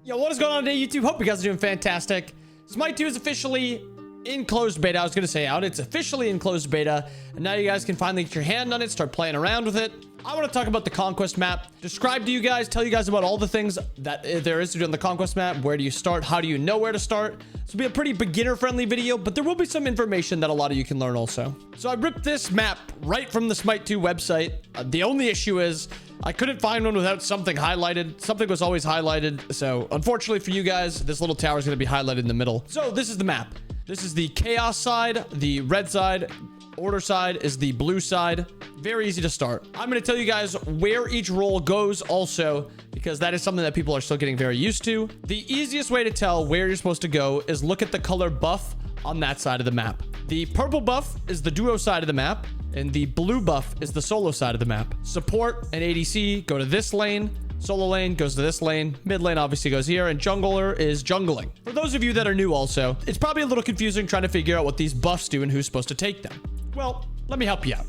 Yo, what is going on today, YouTube? Hope you guys are doing fantastic. Smite 2 is officially in closed beta. I was going to say out. It's officially in closed beta. And now you guys can finally get your hand on it, start playing around with it. I want to talk about the Conquest map, describe to you guys, tell you guys about all the things that there is to do on the Conquest map. Where do you start? How do you know where to start? This will be a pretty beginner-friendly video, but there will be some information that a lot of you can learn also. So I ripped this map right from the Smite 2 website. The only issue is I couldn't find one without something highlighted. Something was always highlighted. So unfortunately for you guys, this little tower is going to be highlighted in the middle. So this is the map. This is the chaos side, the red side. Order side is the blue side. Very easy to start. I'm going to tell you guys where each role goes also, because that is something that people are still getting very used to. The easiest way to tell where you're supposed to go is look at the color buff on that side of the map. The purple buff is the duo side of the map, and the blue buff is the solo side of the map. Support and ADC go to this lane. Solo lane goes to this lane. Mid lane obviously goes here, and jungler is jungling. For those of you that are new also, it's probably a little confusing trying to figure out what these buffs do and who's supposed to take them. Well, let me help you out.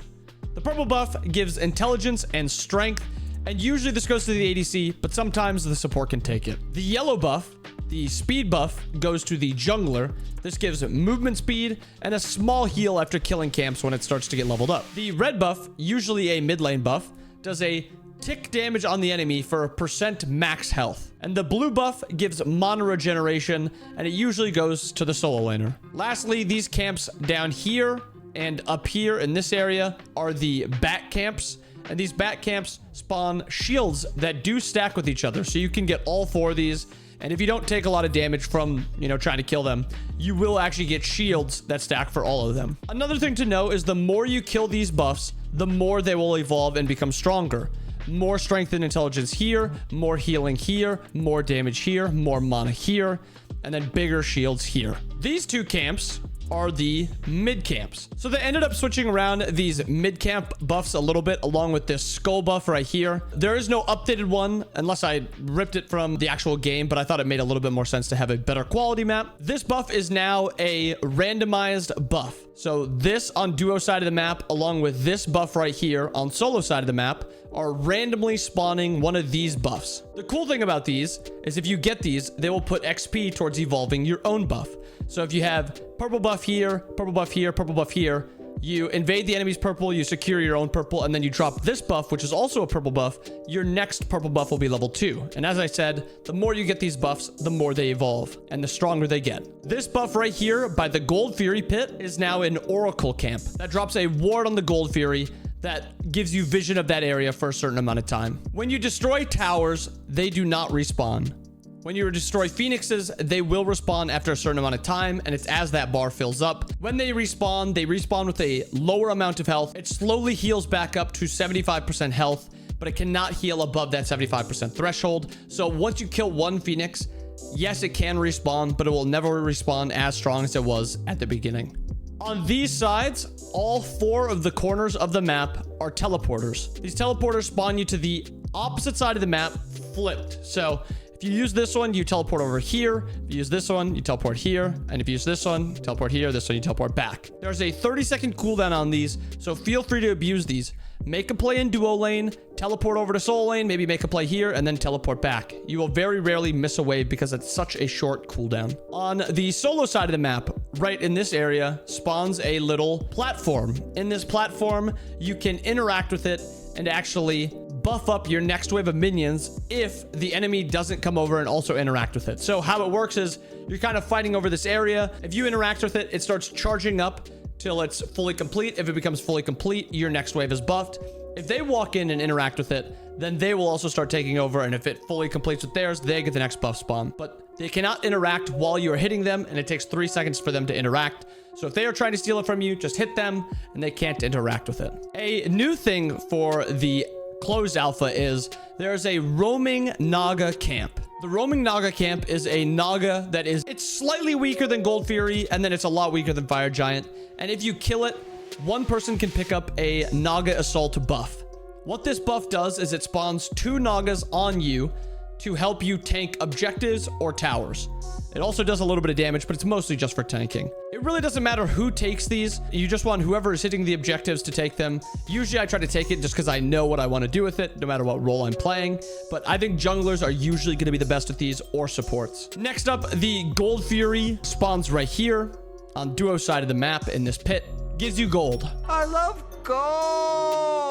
The purple buff gives intelligence and strength, and usually this goes to the ADC, but sometimes the support can take it. The yellow buff, the speed buff, goes to the jungler. This gives movement speed and a small heal after killing camps when it starts to get leveled up. The red buff, usually a mid lane buff, does a tick damage on the enemy for a % max health. And the blue buff gives mana regeneration, and it usually goes to the solo laner. Lastly, these camps down here and up here in this area are the bat camps. And these bat camps spawn shields that do stack with each other. So you can get all four of these. And if you don't take a lot of damage from, trying to kill them, you will actually get shields that stack for all of them. Another thing to know is the more you kill these buffs, the more they will evolve and become stronger. More strength and intelligence here, more healing here, more damage here, more mana here, and then bigger shields here. These two camps are the mid camps. So they ended up switching around these mid camp buffs a little bit, along with this skull buff right here. There is no updated one unless I ripped it from the actual game, but I thought it made a little bit more sense to have a better quality map. This buff is now a randomized buff. So this on duo side of the map, along with this buff right here on solo side of the map, are randomly spawning one of these buffs. The cool thing about these is if you get these, they will put XP towards evolving your own buff. So if you have purple buff here, purple buff here, purple buff here, you invade the enemy's purple, you secure your own purple, and then you drop this buff, which is also a purple buff, your next purple buff will be level 2. And as I said, the more you get these buffs, the more they evolve, and the stronger they get. This buff right here by the Gold Fury Pit is now an Oracle camp. That drops a ward on the Gold Fury that gives you vision of that area for a certain amount of time. When you destroy towers, they do not respawn. When you destroy phoenixes, they will respawn after a certain amount of time, and it's as that bar fills up. When they respawn with a lower amount of health. It slowly heals back up to 75% health, but it cannot heal above that 75% threshold. So once you kill one phoenix, yes, it can respawn, but it will never respawn as strong as it was at the beginning. On these sides, all 4 of the corners of the map are teleporters. These teleporters spawn you to the opposite side of the map, flipped. So if you use this one, you teleport over here. If you use this one, you teleport here. And if you use this one, you teleport here. This one, you teleport back. There's a 30-second cooldown on these, so feel free to abuse these. Make a play in duo lane, teleport over to solo lane, maybe make a play here, and then teleport back. You will very rarely miss a wave because it's such a short cooldown. On the solo side of the map, right in this area, spawns a little platform. In this platform, you can interact with it and actually buff up your next wave of minions if the enemy doesn't come over and also interact with it. So how it works is you're kind of fighting over this area. If you interact with it, it starts charging up till it's fully complete. If it becomes fully complete, your next wave is buffed. If they walk in and interact with it, then they will also start taking over. And if it fully completes with theirs, they get the next buff spawn. But they cannot interact while you are hitting them, and it takes 3 seconds for them to interact. So if they are trying to steal it from you, just hit them and they can't interact with it. A new thing for the closed alpha is there's a roaming naga camp. The roaming naga camp is a naga that it's slightly weaker than Gold Fury, and then it's a lot weaker than Fire Giant. And if you kill it, one person can pick up a naga assault buff. What this buff does is it spawns 2 nagas on you. to help you tank objectives or towers. It also does a little bit of damage, but it's mostly just for tanking. It really doesn't matter who takes these. You just want whoever is hitting the objectives to take them. Usually I try to take it just because I know what I want to do with it, no matter what role I'm playing. But I think junglers are usually going to be the best with these, or supports. Next up, the Gold Fury spawns right here on duo side of the map in this pit. Gives you gold. I love gold.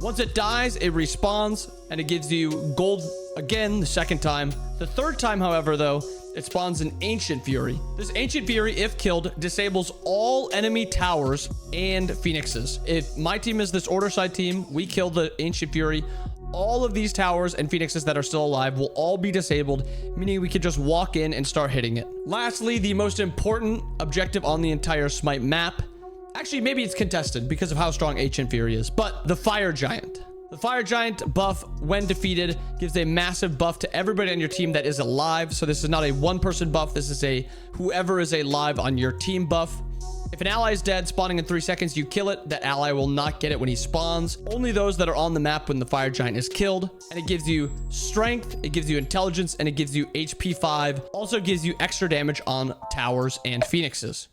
Once it dies, it respawns and it gives you gold again the second time. The third time, however, though, it spawns an Ancient Fury. This Ancient Fury, if killed, disables all enemy towers and phoenixes. If my team is this order side team, we kill the Ancient Fury, all of these towers and phoenixes that are still alive will all be disabled, meaning we can just walk in and start hitting it. Lastly, the most important objective on the entire Smite map. Actually, maybe it's contested because of how strong Ancient Fury is, but the Fire Giant. The Fire Giant buff, when defeated, gives a massive buff to everybody on your team that is alive. So this is not a one-person buff. This is a whoever is alive on your team buff. If an ally is dead, spawning in 3 seconds, you kill it. That ally will not get it when he spawns. Only those that are on the map when the Fire Giant is killed. And it gives you strength, it gives you intelligence, and it gives you HP 5. Also gives you extra damage on towers and phoenixes.